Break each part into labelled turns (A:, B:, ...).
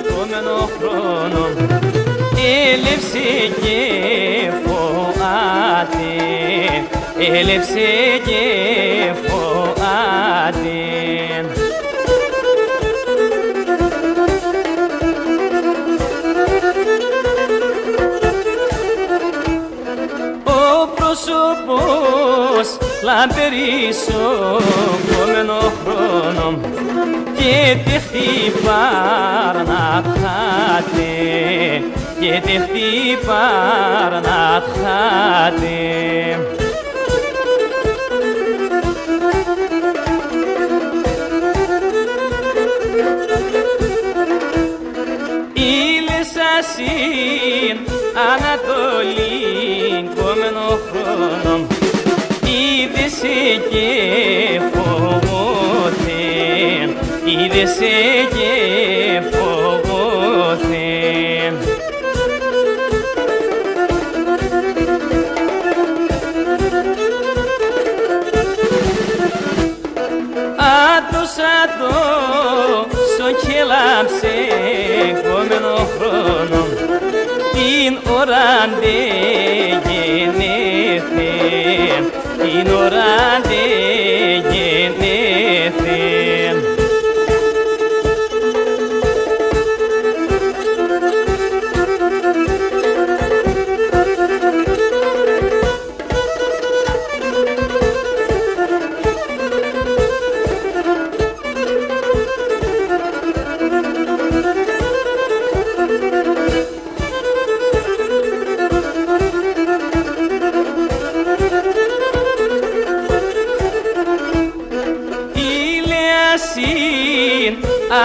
A: κομμένο χρόνο έλεψε και φοάται, έλεψε και φοάται. Ο πρόσωπος λαμπερίσο κομμένο χρόνο και τη χτυπάρ να χάτε, και τη χτυπάρ να χάτε. Ήλεσασιν Ανατολήν κομμένο χρόνο είδεσαι και φοβόθεν, είδεσαι και φοβόθεν. Άτοσα και λάμψε κομμένο χρόνο την ώρα ντε γεννήθεν, την ώρα ντε γεννήθεν.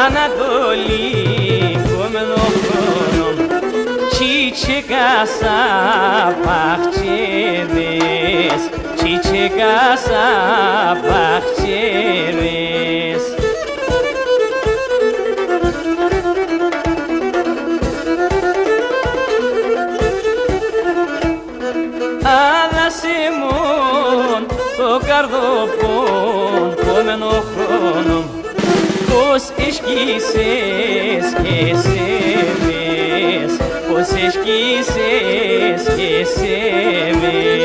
A: Ανατολή κομμένο χρόνο τσιτσεκάσα παχτσέδες, τσιτσεκάσα παχτσέδες. Άδασε μόν το καρδοπόν κομμένο χρόνο πως εσκίσες και σε μες, πως εσκίσες και σε μες.